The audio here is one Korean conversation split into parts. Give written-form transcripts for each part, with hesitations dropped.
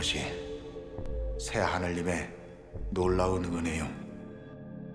것이 새 하늘님의 놀라운 은혜요,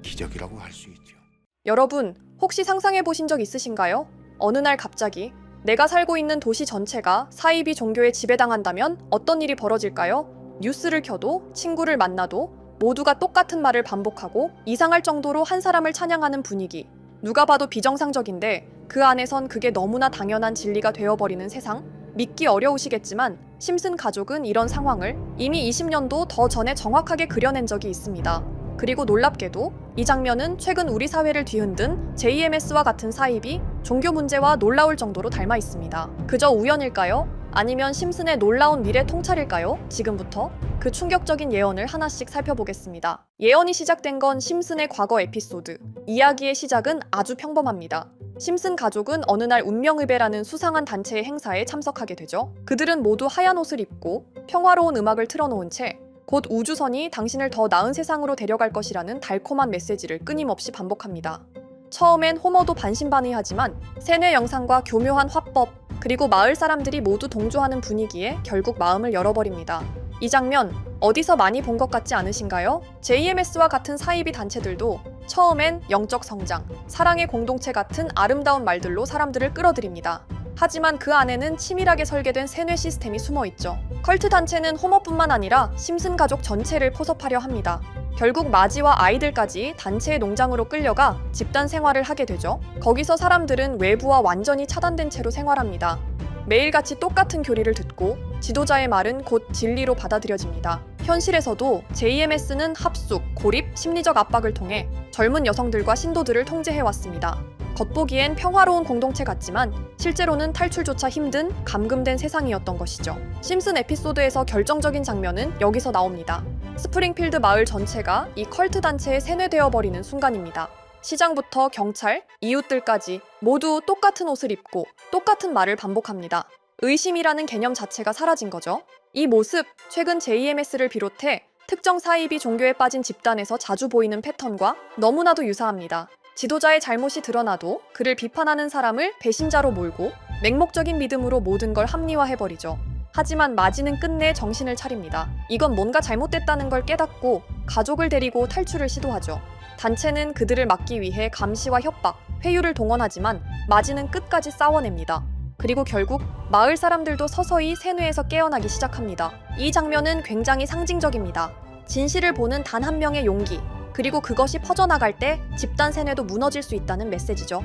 기적이라고 할 수 있죠. 여러분, 혹시 상상해 보신 적 있으신가요? 어느 날 갑자기 내가 살고 있는 도시 전체가 사이비 종교에 지배당한다면 어떤 일이 벌어질까요? 뉴스를 켜도, 친구를 만나도 모두가 똑같은 말을 반복하고 이상할 정도로 한 사람을 찬양하는 분위기. 누가 봐도 비정상적인데 그 안에선 그게 너무나 당연한 진리가 되어버리는 세상? 믿기 어려우시겠지만 심슨 가족은 이런 상황을 이미 20년도 더 전에 정확하게 그려낸 적이 있습니다. 그리고 놀랍게도 이 장면은 최근 우리 사회를 뒤흔든 JMS와 같은 사이비, 종교 문제와 놀라울 정도로 닮아 있습니다. 그저 우연일까요? 아니면 심슨의 놀라운 미래 통찰일까요? 지금부터 그 충격적인 예언을 하나씩 살펴보겠습니다. 예언이 시작된 건 심슨의 과거 에피소드. 이야기의 시작은 아주 평범합니다. 심슨 가족은 어느 날 운명의배라는 수상한 단체의 행사에 참석하게 되죠. 그들은 모두 하얀 옷을 입고 평화로운 음악을 틀어놓은 채 곧 우주선이 당신을 더 나은 세상으로 데려갈 것이라는 달콤한 메시지를 끊임없이 반복합니다. 처음엔 호머도 반신반의하지만 세뇌 영상과 교묘한 화법, 그리고 마을 사람들이 모두 동조하는 분위기에 결국 마음을 열어버립니다. 이 장면 어디서 많이 본 것 같지 않으신가요? JMS와 같은 사이비 단체들도 처음엔 영적 성장, 사랑의 공동체 같은 아름다운 말들로 사람들을 끌어들입니다. 하지만 그 안에는 치밀하게 설계된 세뇌 시스템이 숨어있죠. 컬트 단체는 호머뿐만 아니라 심슨 가족 전체를 포섭하려 합니다. 결국 마지와 아이들까지 단체의 농장으로 끌려가 집단 생활을 하게 되죠. 거기서 사람들은 외부와 완전히 차단된 채로 생활합니다. 매일같이 똑같은 교리를 듣고 지도자의 말은 곧 진리로 받아들여집니다. 현실에서도 JMS는 합숙, 고립, 심리적 압박을 통해 젊은 여성들과 신도들을 통제해왔습니다. 겉보기엔 평화로운 공동체 같지만 실제로는 탈출조차 힘든 감금된 세상이었던 것이죠. 심슨 에피소드에서 결정적인 장면은 여기서 나옵니다. 스프링필드 마을 전체가 이 컬트 단체에 세뇌되어 버리는 순간입니다. 시장부터 경찰, 이웃들까지 모두 똑같은 옷을 입고 똑같은 말을 반복합니다. 의심이라는 개념 자체가 사라진 거죠. 이 모습, 최근 JMS를 비롯해 특정 사이비 종교에 빠진 집단에서 자주 보이는 패턴과 너무나도 유사합니다. 지도자의 잘못이 드러나도 그를 비판하는 사람을 배신자로 몰고 맹목적인 믿음으로 모든 걸 합리화해버리죠. 하지만 마지는 끝내 정신을 차립니다. 이건 뭔가 잘못됐다는 걸 깨닫고 가족을 데리고 탈출을 시도하죠. 단체는 그들을 막기 위해 감시와 협박, 회유를 동원하지만 마지는 끝까지 싸워냅니다. 그리고 결국 마을 사람들도 서서히 세뇌에서 깨어나기 시작합니다. 이 장면은 굉장히 상징적입니다. 진실을 보는 단 한 명의 용기, 그리고 그것이 퍼져나갈 때 집단 세뇌도 무너질 수 있다는 메시지죠.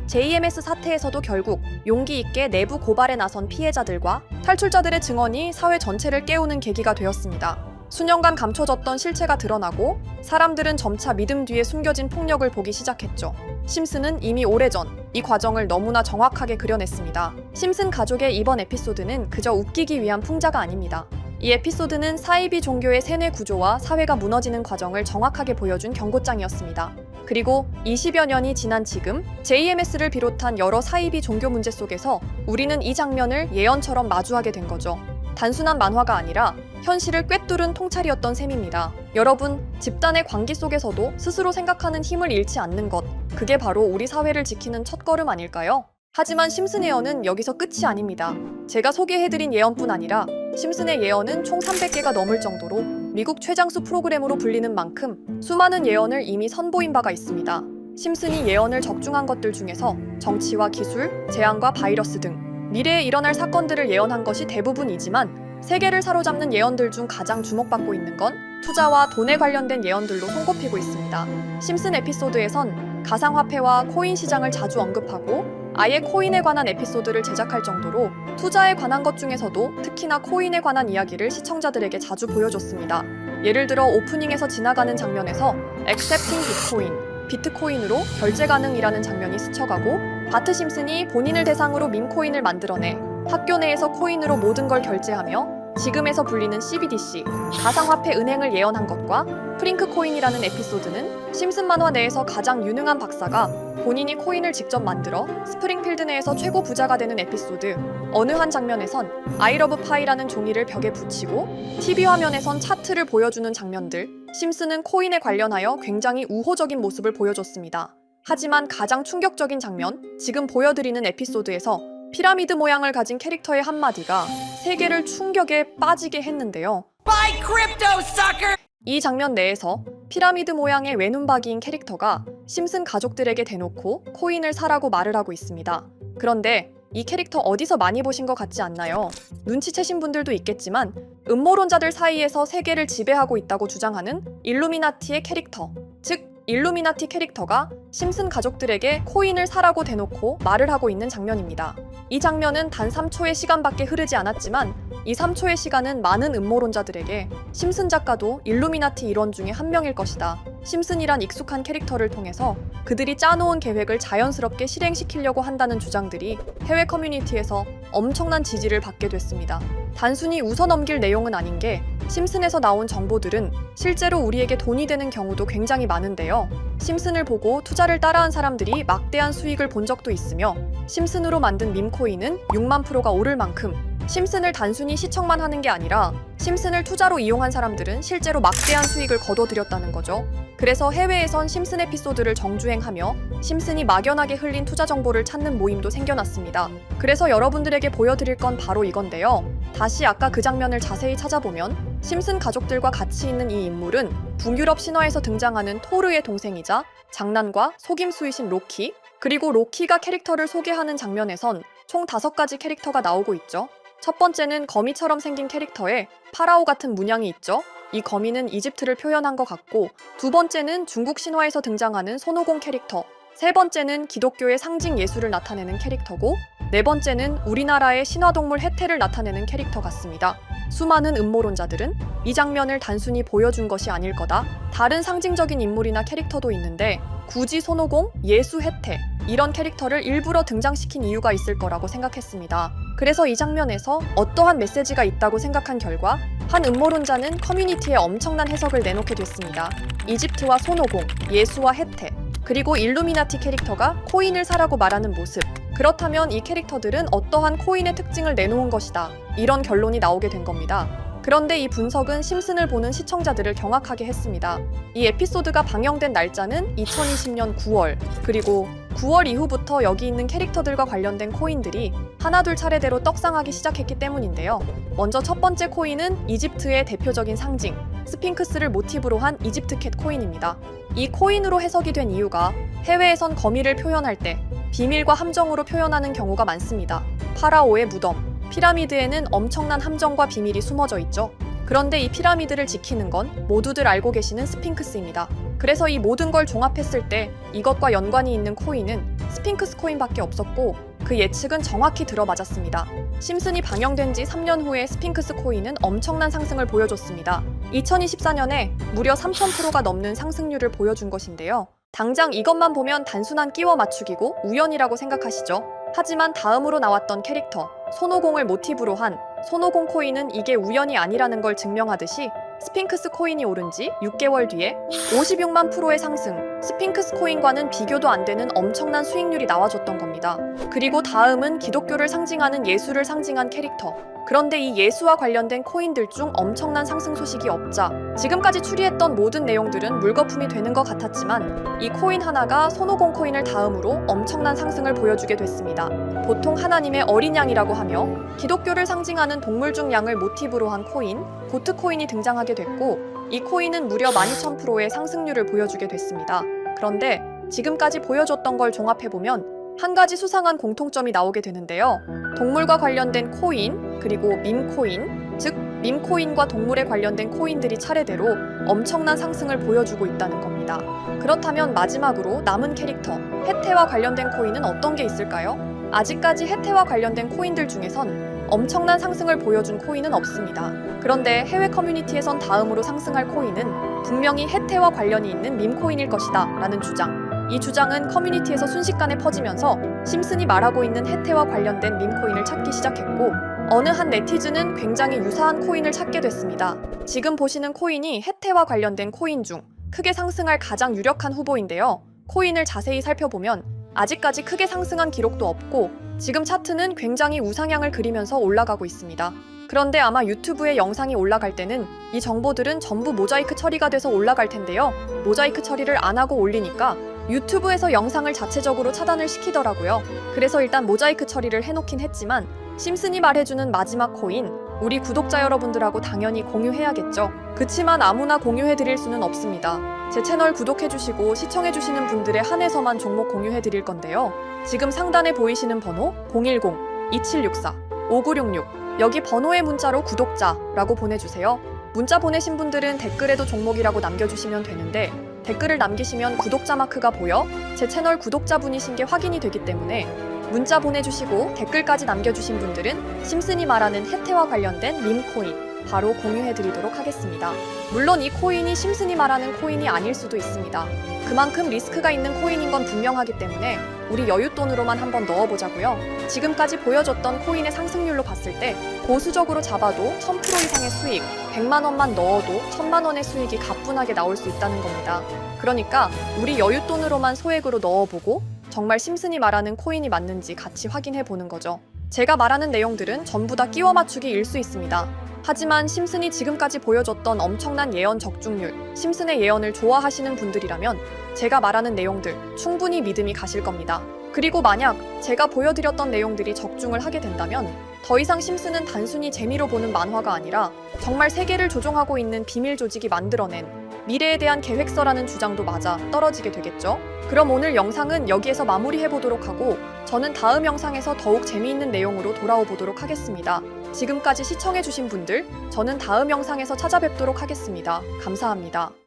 JMS 사태에서도 결국 용기 있게 내부 고발에 나선 피해자들과 탈출자들의 증언이 사회 전체를 깨우는 계기가 되었습니다. 수년간 감춰졌던 실체가 드러나고 사람들은 점차 믿음 뒤에 숨겨진 폭력을 보기 시작했죠. 심슨은 이미 오래전 이 과정을 너무나 정확하게 그려냈습니다. 심슨 가족의 이번 에피소드는 그저 웃기기 위한 풍자가 아닙니다. 이 에피소드는 사이비 종교의 세뇌 구조와 사회가 무너지는 과정을 정확하게 보여준 경고장이었습니다. 그리고 20여 년이 지난 지금 JMS를 비롯한 여러 사이비 종교 문제 속에서 우리는 이 장면을 예언처럼 마주하게 된 거죠. 단순한 만화가 아니라 현실을 꿰뚫은 통찰이었던 셈입니다. 여러분, 집단의 관계 속에서도 스스로 생각하는 힘을 잃지 않는 것, 그게 바로 우리 사회를 지키는 첫걸음 아닐까요? 하지만 심슨 예언은 여기서 끝이 아닙니다. 제가 소개해드린 예언뿐 아니라 심슨의 예언은 총 300개가 넘을 정도로 미국 최장수 프로그램으로 불리는 만큼 수많은 예언을 이미 선보인 바가 있습니다. 심슨이 예언을 적중한 것들 중에서 정치와 기술, 재앙과 바이러스 등 미래에 일어날 사건들을 예언한 것이 대부분이지만 세계를 사로잡는 예언들 중 가장 주목받고 있는 건 투자와 돈에 관련된 예언들로 손꼽히고 있습니다. 심슨 에피소드에선 가상화폐와 코인 시장을 자주 언급하고 아예 코인에 관한 에피소드를 제작할 정도로 투자에 관한 것 중에서도 특히나 코인에 관한 이야기를 시청자들에게 자주 보여줬습니다. 예를 들어 오프닝에서 지나가는 장면에서 Accepting Bitcoin, 비트코인으로 결제 가능이라는 장면이 스쳐가고 바트 심슨이 본인을 대상으로 밈코인을 만들어내 학교 내에서 코인으로 모든 걸 결제하며 지금에서 불리는 CBDC, 가상화폐 은행을 예언한 것과 프링크 코인이라는 에피소드는 심슨 만화 내에서 가장 유능한 박사가 본인이 코인을 직접 만들어 스프링필드 내에서 최고 부자가 되는 에피소드, 어느 한 장면에선 I love pie라는 종이를 벽에 붙이고 TV 화면에선 차트를 보여주는 장면들, 심슨은 코인에 관련하여 굉장히 우호적인 모습을 보여줬습니다. 하지만 가장 충격적인 장면, 지금 보여드리는 에피소드에서 피라미드 모양을 가진 캐릭터의 한마디가 세계를 충격에 빠지게 했는데요. Buy crypto, sucker! 이 장면 내에서 피라미드 모양의 외눈박이인 캐릭터가 심슨 가족들에게 대놓고 코인을 사라고 말을 하고 있습니다. 그런데 이 캐릭터 어디서 많이 보신 것 같지 않나요? 눈치채신 분들도 있겠지만 음모론자들 사이에서 세계를 지배하고 있다고 주장하는 일루미나티의 캐릭터, 즉 일루미나티 캐릭터가 심슨 가족들에게 코인을 사라고 대놓고 말을 하고 있는 장면입니다. 이 장면은 단 3초의 시간밖에 흐르지 않았지만 이 3초의 시간은 많은 음모론자들에게 심슨 작가도 일루미나티 일원 중에 한 명일 것이다. 심슨이란 익숙한 캐릭터를 통해서 그들이 짜놓은 계획을 자연스럽게 실행시키려고 한다는 주장들이 해외 커뮤니티에서 엄청난 지지를 받게 됐습니다. 단순히 웃어넘길 내용은 아닌 게 심슨에서 나온 정보들은 실제로 우리에게 돈이 되는 경우도 굉장히 많은데요. 심슨을 보고 투자를 따라한 사람들이 막대한 수익을 본 적도 있으며 심슨으로 만든 밈코인은 6만 프로가 오를 만큼 심슨을 단순히 시청만 하는 게 아니라 심슨을 투자로 이용한 사람들은 실제로 막대한 수익을 거둬들였다는 거죠. 그래서 해외에선 심슨 에피소드를 정주행하며 심슨이 막연하게 흘린 투자 정보를 찾는 모임도 생겨났습니다. 그래서 여러분들에게 보여드릴 건 바로 이건데요. 다시 아까 그 장면을 자세히 찾아보면 심슨 가족들과 같이 있는 이 인물은 북유럽 신화에서 등장하는 토르의 동생이자 장난과 속임수이신 로키, 그리고 로키가 캐릭터를 소개하는 장면에선 총 5가지 캐릭터가 나오고 있죠. 첫 번째는 거미처럼 생긴 캐릭터에 파라오 같은 문양이 있죠. 이 거미는 이집트를 표현한 것 같고, 두 번째는 중국 신화에서 등장하는 손오공 캐릭터, 세 번째는 기독교의 상징 예수를 나타내는 캐릭터고, 네 번째는 우리나라의 신화동물 해태를 나타내는 캐릭터 같습니다. 수많은 음모론자들은 이 장면을 단순히 보여준 것이 아닐 거다, 다른 상징적인 인물이나 캐릭터도 있는데 굳이 손오공, 예수, 해태 이런 캐릭터를 일부러 등장시킨 이유가 있을 거라고 생각했습니다. 그래서 이 장면에서 어떠한 메시지가 있다고 생각한 결과 한 음모론자는 커뮤니티에 엄청난 해석을 내놓게 됐습니다. 이집트와 손오공, 예수와 해태, 그리고 일루미나티 캐릭터가 코인을 사라고 말하는 모습, 그렇다면 이 캐릭터들은 어떠한 코인의 특징을 내놓은 것이다, 이런 결론이 나오게 된 겁니다. 그런데 이 분석은 심슨을 보는 시청자들을 경악하게 했습니다. 이 에피소드가 방영된 날짜는 2020년 9월, 그리고 9월 이후부터 여기 있는 캐릭터들과 관련된 코인들이 하나둘 차례대로 떡상하기 시작했기 때문인데요. 먼저 첫 번째 코인은 이집트의 대표적인 상징, 스핑크스를 모티브로 한 이집트 캣 코인입니다. 이 코인으로 해석이 된 이유가 해외에선 거미를 표현할 때 비밀과 함정으로 표현하는 경우가 많습니다. 파라오의 무덤, 피라미드에는 엄청난 함정과 비밀이 숨어져 있죠. 그런데 이 피라미드를 지키는 건 모두들 알고 계시는 스핑크스입니다. 그래서 이 모든 걸 종합했을 때 이것과 연관이 있는 코인은 스핑크스 코인밖에 없었고, 그 예측은 정확히 들어맞았습니다. 심슨이 방영된 지 3년 후에 스핑크스 코인은 엄청난 상승을 보여줬습니다. 2024년에 무려 3000%가 넘는 상승률을 보여준 것인데요. 당장 이것만 보면 단순한 끼워 맞추기고 우연이라고 생각하시죠? 하지만 다음으로 나왔던 캐릭터, 손오공을 모티브로 한 손오공 코인은 이게 우연이 아니라는 걸 증명하듯이 스핑크스 코인이 오른 지 6개월 뒤에 56만 프로의 상승, 스핑크스 코인과는 비교도 안 되는 엄청난 수익률이 나와줬던 겁니다. 그리고 다음은 기독교를 상징하는 예수를 상징한 캐릭터. 그런데 이 예수와 관련된 코인들 중 엄청난 상승 소식이 없자 지금까지 추리했던 모든 내용들은 물거품이 되는 것 같았지만 이 코인 하나가 손오공 코인을 다음으로 엄청난 상승을 보여주게 됐습니다. 보통 하나님의 어린 양이라고 하며 기독교를 상징하는 동물 중 양을 모티브로 한 코인, 고트 코인이 등장하게 됐고, 이 코인은 무려 12,000%의 상승률을 보여주게 됐습니다. 그런데 지금까지 보여줬던 걸 종합해보면 한 가지 수상한 공통점이 나오게 되는데요. 동물과 관련된 코인, 그리고 밈코인, 즉 밈코인과 동물에 관련된 코인들이 차례대로 엄청난 상승을 보여주고 있다는 겁니다. 그렇다면 마지막으로 남은 캐릭터, 해태와 관련된 코인은 어떤 게 있을까요? 아직까지 해태와 관련된 코인들 중에선 엄청난 상승을 보여준 코인은 없습니다. 그런데 해외 커뮤니티에선 다음으로 상승할 코인은 분명히 해태와 관련이 있는 밈코인일 것이다 라는 주장. 이 주장은 커뮤니티에서 순식간에 퍼지면서 심슨이 말하고 있는 해태와 관련된 밈코인을 찾기 시작했고, 어느 한 네티즌은 굉장히 유사한 코인을 찾게 됐습니다. 지금 보시는 코인이 해태와 관련된 코인 중 크게 상승할 가장 유력한 후보인데요. 코인을 자세히 살펴보면 아직까지 크게 상승한 기록도 없고 지금 차트는 굉장히 우상향을 그리면서 올라가고 있습니다. 그런데 아마 유튜브에 영상이 올라갈 때는 이 정보들은 전부 모자이크 처리가 돼서 올라갈 텐데요. 모자이크 처리를 안 하고 올리니까 유튜브에서 영상을 자체적으로 차단을 시키더라고요. 그래서 일단 모자이크 처리를 해놓긴 했지만 심슨이 말해주는 마지막 코인, 우리 구독자 여러분들하고 당연히 공유해야겠죠. 그치만 아무나 공유해드릴 수는 없습니다. 제 채널 구독해주시고 시청해주시는 분들에 한해서만 종목 공유해드릴 건데요. 지금 상단에 보이시는 번호 010-2764-5966 여기 번호의 문자로 구독자라고 보내주세요. 문자 보내신 분들은 댓글에도 종목이라고 남겨주시면 되는데 댓글을 남기시면 구독자 마크가 보여 제 채널 구독자분이신 게 확인이 되기 때문에 문자 보내주시고 댓글까지 남겨주신 분들은 심슨이 말하는 혜태와 관련된 밈코인 바로 공유해드리도록 하겠습니다. 물론 이 코인이 심슨이 말하는 코인이 아닐 수도 있습니다. 그만큼 리스크가 있는 코인인 건 분명하기 때문에 우리 여윳돈으로만 한번 넣어보자고요. 지금까지 보여줬던 코인의 상승률로 봤을 때 보수적으로 잡아도 1000% 이상의 수익, 100만 원만 넣어도 1000만 원의 수익이 가뿐하게 나올 수 있다는 겁니다. 그러니까 우리 여윳돈으로만 소액으로 넣어보고 정말 심슨이 말하는 코인이 맞는지 같이 확인해 보는 거죠. 제가 말하는 내용들은 전부 다 끼워 맞추기일 수 있습니다. 하지만 심슨이 지금까지 보여줬던 엄청난 예언 적중률, 심슨의 예언을 좋아하시는 분들이라면 제가 말하는 내용들 충분히 믿음이 가실 겁니다. 그리고 만약 제가 보여드렸던 내용들이 적중을 하게 된다면 더 이상 심슨은 단순히 재미로 보는 만화가 아니라 정말 세계를 조종하고 있는 비밀 조직이 만들어낸 미래에 대한 계획서라는 주장도 맞아 떨어지게 되겠죠? 그럼 오늘 영상은 여기에서 마무리해보도록 하고 저는 다음 영상에서 더욱 재미있는 내용으로 돌아오도록 하겠습니다. 지금까지 시청해주신 분들, 저는 다음 영상에서 찾아뵙도록 하겠습니다. 감사합니다.